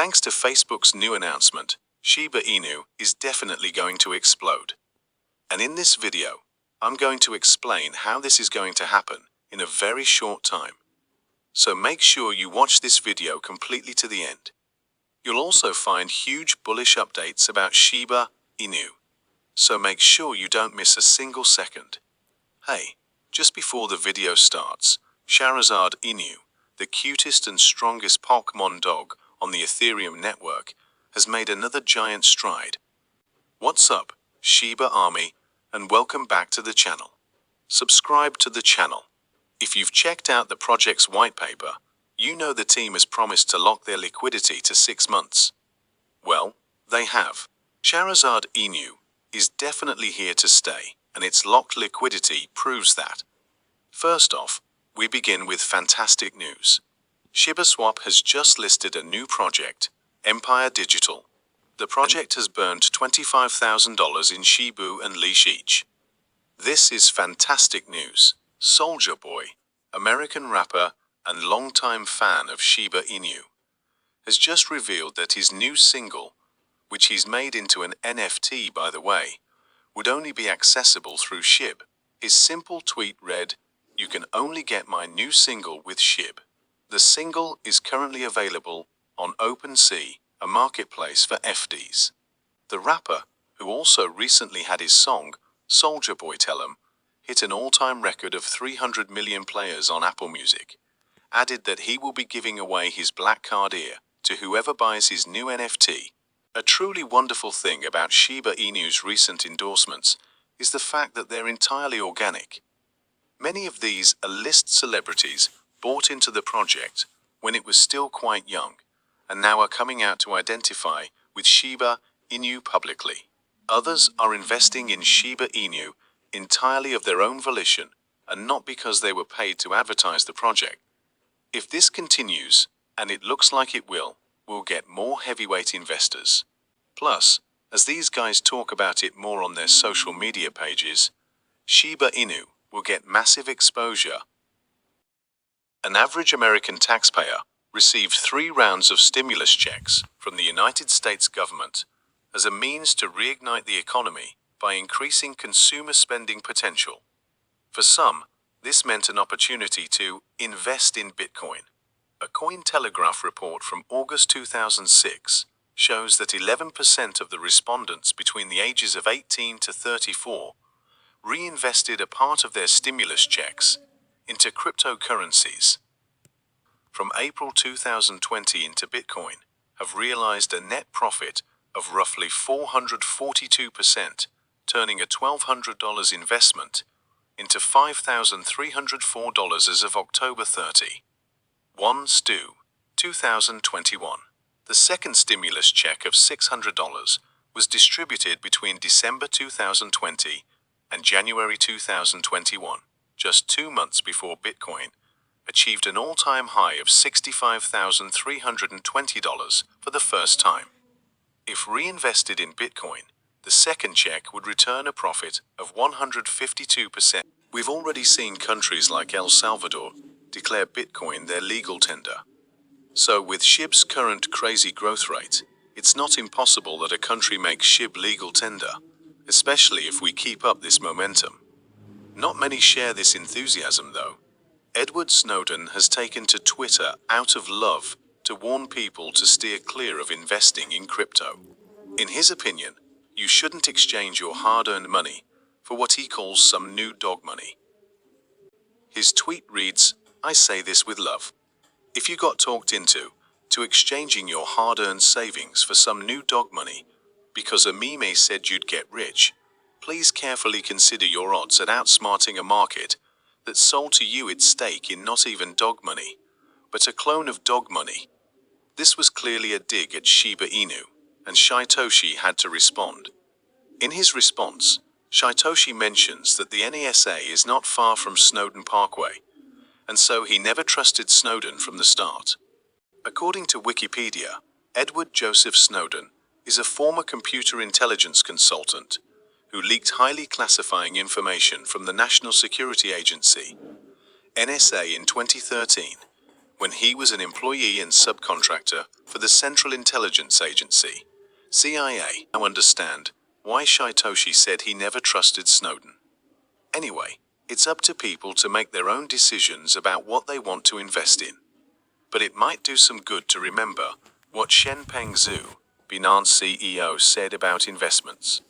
Thanks to Facebook's new announcement, Shiba Inu is definitely going to explode. And in this video, I'm going to explain how this is going to happen in a very short time. So make sure you watch this video completely to the end. You'll also find huge bullish updates about Shiba Inu. So make sure you don't miss a single second. Hey, just before the video starts, Shiba Inu, the cutest and strongest Pokemon dog on the Ethereum network, has made another giant stride. What's up, Shiba Army, and welcome back to the channel. Subscribe to the channel. If you've checked out the project's white paper, you know the team has promised to lock their liquidity to 6 months. Well, they have. Shiba Inu is definitely here to stay, and its locked liquidity proves that. First off, we begin with fantastic news. Shibaswap has just listed a new project, Empire Digital. The project has burned $25,000 in Shibu and Leash each. This is fantastic news. Soulja Boy, American rapper and longtime fan of Shiba Inu, has just revealed that his new single, which he's made into an NFT by the way, would only be accessible through Shib. His simple tweet read, "You can only get my new single with Shib." The single is currently available on OpenSea, a marketplace for FDs. The rapper, who also recently had his song, Soulja Boy Tell 'em, hit an all-time record of 300 million players on Apple Music, added that he will be giving away his black card ear to whoever buys his new NFT. A truly wonderful thing about Shiba Inu's recent endorsements is the fact that they're entirely organic. Many of these A-list celebrities bought into the project when it was still quite young, and now are coming out to identify with Shiba Inu publicly. Others are investing in Shiba Inu entirely of their own volition and not because they were paid to advertise the project. If this continues, and it looks like it will, we'll get more heavyweight investors. Plus, as these guys talk about it more on their social media pages, Shiba Inu will get massive exposure. An average American taxpayer received 3 rounds of stimulus checks from the United States government as a means to reignite the economy by increasing consumer spending potential. For some, this meant an opportunity to invest in Bitcoin. A Cointelegraph report from August 2006 shows that 11% of the respondents between the ages of 18 to 34 reinvested a part of their stimulus checks into cryptocurrencies. From April 2020 into Bitcoin, have realized a net profit of roughly 442%, turning a $1,200 investment into $5,304 as of October 30. 1 Stu, 2021. The second stimulus check of $600 was distributed between December 2020 and January 2021, just 2 months before Bitcoin achieved an all-time high of $65,320 for the first time. If reinvested in Bitcoin, the second check would return a profit of 152%. We've already seen countries like El Salvador declare Bitcoin their legal tender. So with SHIB's current crazy growth rate, it's not impossible that a country makes SHIB legal tender, especially if we keep up this momentum. Not many share this enthusiasm though. Edward Snowden has taken to Twitter out of love to warn people to steer clear of investing in crypto. In his opinion, you shouldn't exchange your hard-earned money for what he calls some new dog money. His tweet reads, "I say this with love. If you got talked into exchanging your hard-earned savings for some new dog money because a meme said you'd get rich, please carefully consider your odds at outsmarting a market that sold to you its stake in not even dog money, but a clone of dog money." This was clearly a dig at Shiba Inu, and Shitoshi had to respond. In his response, Shitoshi mentions that the NASA is not far from Snowden Parkway, and so he never trusted Snowden from the start. According to Wikipedia, Edward Joseph Snowden is a former computer intelligence consultant who leaked highly classifying information from the National Security Agency, NSA, in 2013, when he was an employee and subcontractor for the Central Intelligence Agency, CIA. Now understand why Shitoshi said he never trusted Snowden. Anyway, it's up to people to make their own decisions about what they want to invest in. But it might do some good to remember what Shenpeng Zhu, Binance CEO, said about investments.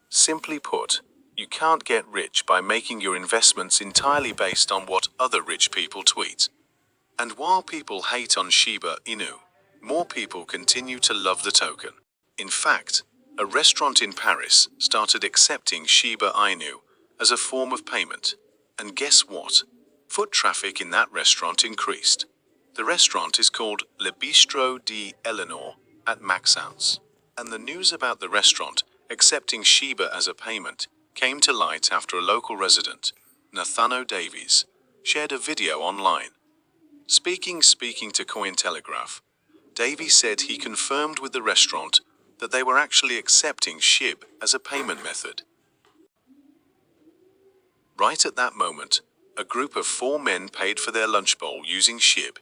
Simply put, you can't get rich by making your investments entirely based on what other rich people tweet. And while people hate on Shiba Inu, more people continue to love the token. In fact, a restaurant in Paris started accepting Shiba Inu as a form of payment. And guess what? Foot traffic in that restaurant increased. The restaurant is called Le Bistrot d'Eleanor at Maxence. And the news about the restaurant accepting Shiba as a payment came to light after a local resident, Nathano Davies, shared a video online. Speaking to Cointelegraph, Davies said he confirmed with the restaurant that they were actually accepting shib as a payment method. Right at that moment, a group of 4 men paid for their lunch bowl using shib.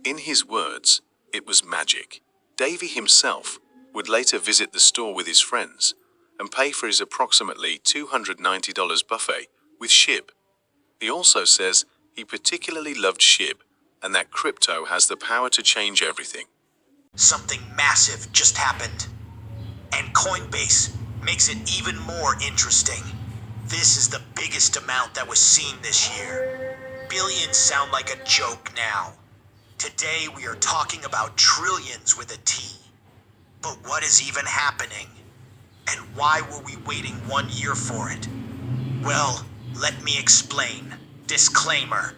In his words, it was magic. Davy himself would later visit the store with his friends and pay for his approximately $290 buffet with shib. He also says he particularly loved shib and that crypto has the power to change everything. Something massive just happened, and Coinbase makes it even more interesting. This is the biggest amount that was seen this year. Billions sound like a joke now. Today we are talking about trillions with a T. But what is even happening? And why were we waiting 1 year for it? Well, let me explain. Disclaimer.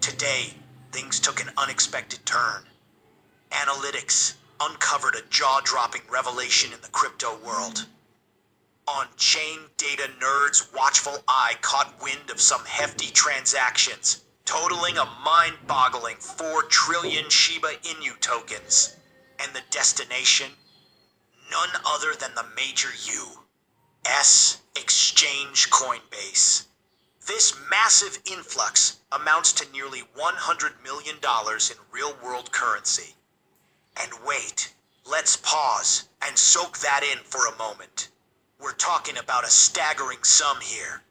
Today, things took an unexpected turn. Analytics uncovered a jaw-dropping revelation in the crypto world. On-chain data nerds' watchful eye caught wind of some hefty transactions, totaling a mind-boggling 4 trillion Shiba Inu tokens. And the destination? None other than the major U.S. exchange Coinbase. This massive influx amounts to nearly $100 million in real-world currency. And wait, let's pause and soak that in for a moment. We're talking about a staggering sum here.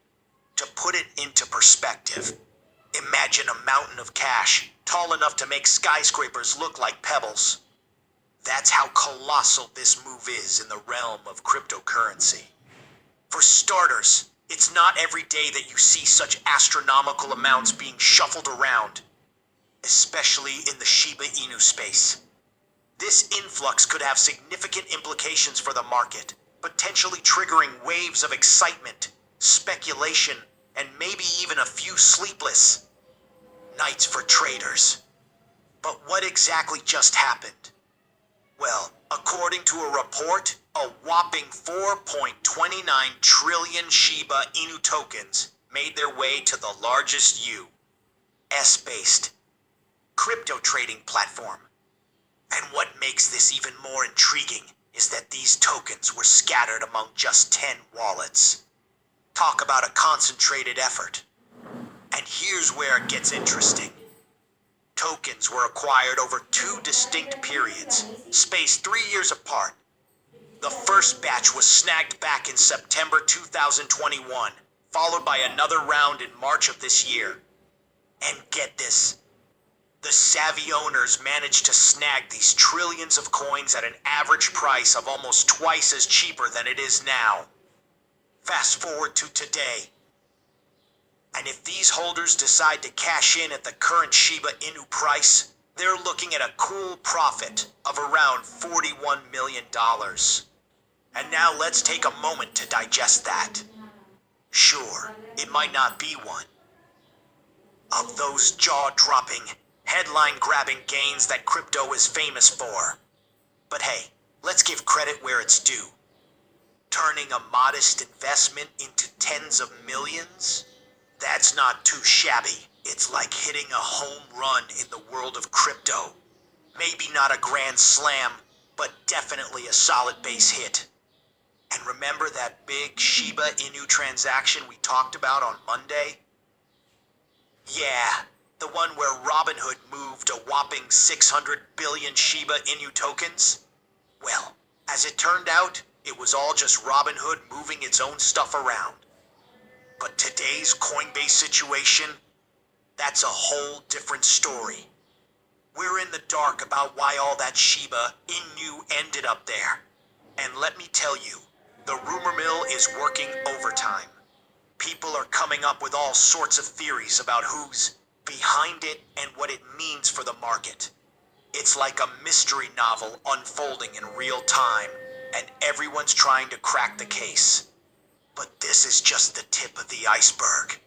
To put it into perspective, imagine a mountain of cash tall enough to make skyscrapers look like pebbles. That's how colossal this move is in the realm of cryptocurrency. For starters, it's not every day that you see such astronomical amounts being shuffled around, especially in the Shiba Inu space. This influx could have significant implications for the market, potentially triggering waves of excitement, speculation, and maybe even a few sleepless nights for traders. But what exactly just happened? Well, according to a report, a whopping 4.29 trillion Shiba Inu tokens made their way to the largest U.S.-based crypto trading platform. And what makes this even more intriguing is that these tokens were scattered among just 10 wallets. Talk about a concentrated effort. And here's where it gets interesting. Tokens were acquired over 2 distinct periods, spaced 3 years apart. The first batch was snagged back in September 2021, followed by another round in March of this year. And get this. The savvy owners managed to snag these trillions of coins at an average price of almost twice as cheaper than it is now. Fast forward to today. And if these holders decide to cash in at the current Shiba Inu price, they're looking at a cool profit of around $41 million. And now let's take a moment to digest that. Sure, it might not be one of those jaw-dropping, headline-grabbing gains that crypto is famous for. But hey, let's give credit where it's due. Turning a modest investment into tens of millions? That's not too shabby. It's like hitting a home run in the world of crypto. Maybe not a grand slam, but definitely a solid base hit. And remember that big Shiba Inu transaction we talked about on Monday? Yeah, The one where Robinhood moved a whopping 600 billion Shiba Inu tokens? Well, as it turned out, it was all just Robinhood moving its own stuff around. But today's Coinbase situation, that's a whole different story. We're in the dark about why all that Shiba Inu ended up there. And let me tell you, the rumor mill is working overtime. People are coming up with all sorts of theories about who's behind it and what it means for the market. It's like a mystery novel unfolding in real time, and everyone's trying to crack the case. But this is just the tip of the iceberg.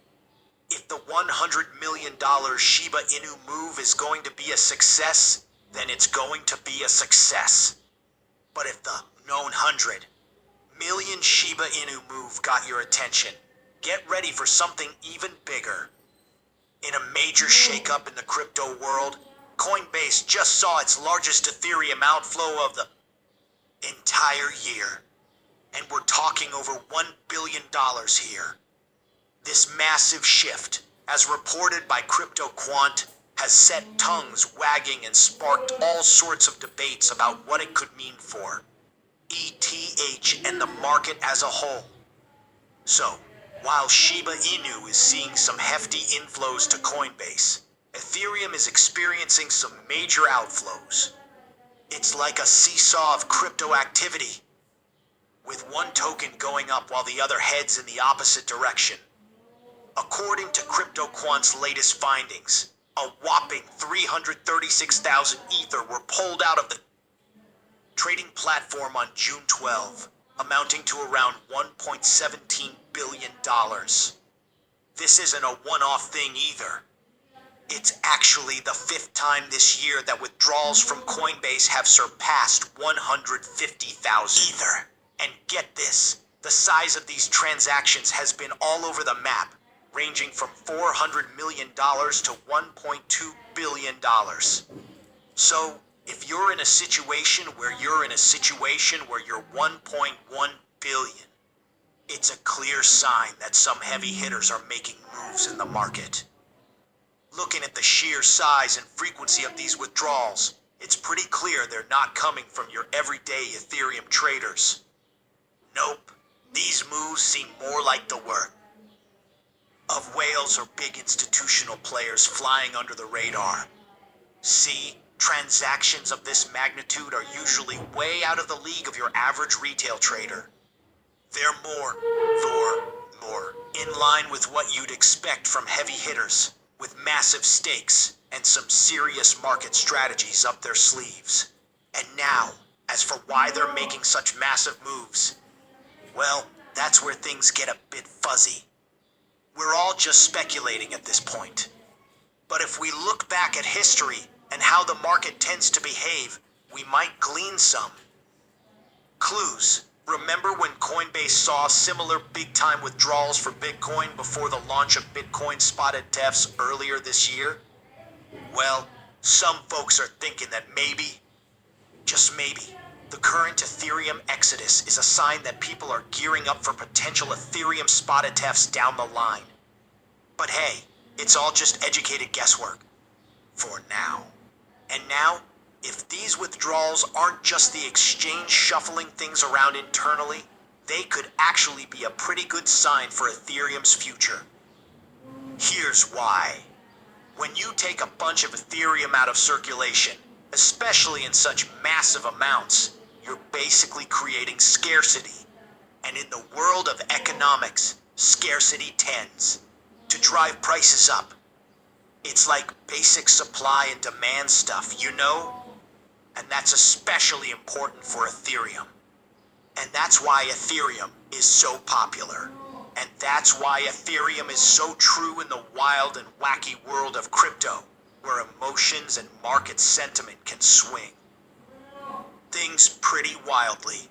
If the $100 million Shiba Inu move is going to be a success, then it's going to be a success. But if the known 100 million Shiba Inu move got your attention, get ready for something even bigger. In a major shakeup in the crypto world, Coinbase just saw its largest Ethereum outflow of the entire year. And we're talking over $1 billion here. This massive shift, as reported by CryptoQuant, has set tongues wagging and sparked all sorts of debates about what it could mean for ETH and the market as a whole. So, while Shiba Inu is seeing some hefty inflows to Coinbase, Ethereum is experiencing some major outflows. It's like a seesaw of crypto activity, with one token going up while the other heads in the opposite direction. According to CryptoQuant's latest findings, a whopping 336,000 Ether were pulled out of the trading platform on June 12, amounting to around $1.17 billion. This isn't a one-off thing either. It's actually the 5th time this year that withdrawals from Coinbase have surpassed 150,000 Ether. And get this, the size of these transactions has been all over the map, ranging from $400 million to $1.2 billion. So, if you're in a situation where you're 1.1 billion, it's a clear sign that some heavy hitters are making moves in the market. Looking at the sheer size and frequency of these withdrawals, it's pretty clear they're not coming from your everyday Ethereum traders. Nope, these moves seem more like the work of whales or big institutional players flying under the radar. See, transactions of this magnitude are usually way out of the league of your average retail trader. They're more in line with what you'd expect from heavy hitters, with massive stakes and some serious market strategies up their sleeves. And now, as for why they're making such massive moves, well, that's where things get a bit fuzzy. We're all just speculating at this point. But if we look back at history and how the market tends to behave, we might glean some clues. Remember when Coinbase saw similar big-time withdrawals for Bitcoin before the launch of Bitcoin spot ETFs earlier this year? Well, some folks are thinking that maybe, just maybe, the current Ethereum exodus is a sign that people are gearing up for potential Ethereum spot ETFs down the line. But hey, it's all just educated guesswork. For now. And now, if these withdrawals aren't just the exchange shuffling things around internally, they could actually be a pretty good sign for Ethereum's future. Here's why. When you take a bunch of Ethereum out of circulation, especially in such massive amounts, you're basically creating scarcity. And in the world of economics, scarcity tends to drive prices up. It's like basic supply and demand stuff, you know? And that's especially important for Ethereum. And that's why Ethereum is so popular. And that's why Ethereum is so true in the wild and wacky world of crypto, where emotions and market sentiment can swing things pretty wildly.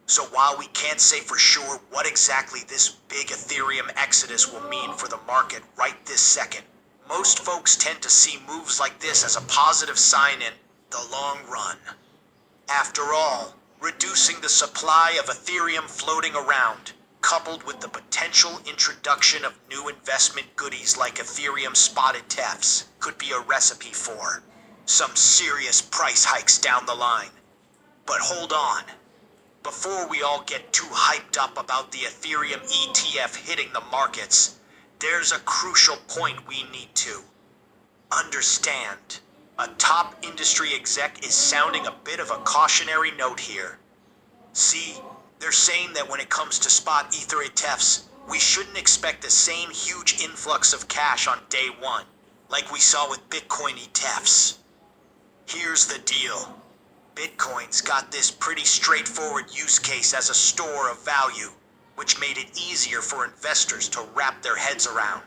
So while we can't say for sure what exactly this big Ethereum exodus will mean for the market right this second, most folks tend to see moves like this as a positive sign in the long run. After all, reducing the supply of Ethereum floating around coupled with the potential introduction of new investment goodies like Ethereum spotted ETFs, could be a recipe for some serious price hikes down the line. But hold on. Before we all get too hyped up about the Ethereum ETF hitting the markets, there's a crucial point we need to understand. A top industry exec is sounding a bit of a cautionary note here. See, they're saying that when it comes to spot Ether ETFs, we shouldn't expect the same huge influx of cash on day one, like we saw with Bitcoin ETFs. Here's the deal. Bitcoin's got this pretty straightforward use case as a store of value, which made it easier for investors to wrap their heads around.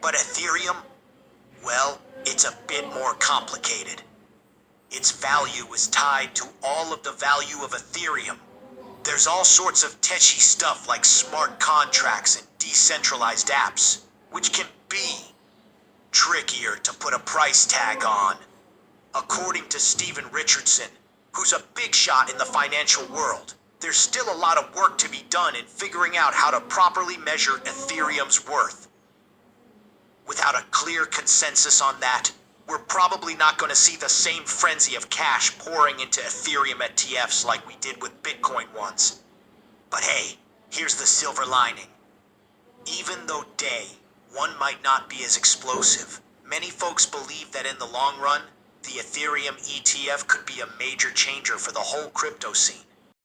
But Ethereum? Well, it's a bit more complicated. Its value is tied to all of the value of Ethereum. There's all sorts of tetchy stuff like smart contracts and decentralized apps, which can be trickier to put a price tag on. According to Stephen Richardson, who's a big shot in the financial world, there's still a lot of work to be done in figuring out how to properly measure Ethereum's worth. Without a clear consensus on that, we're probably not going to see the same frenzy of cash pouring into Ethereum ETFs like we did with Bitcoin once. But hey, here's the silver lining. Even though day one might not be as explosive, many folks believe that in the long run, the Ethereum ETF could be a major changer for the whole crypto scene.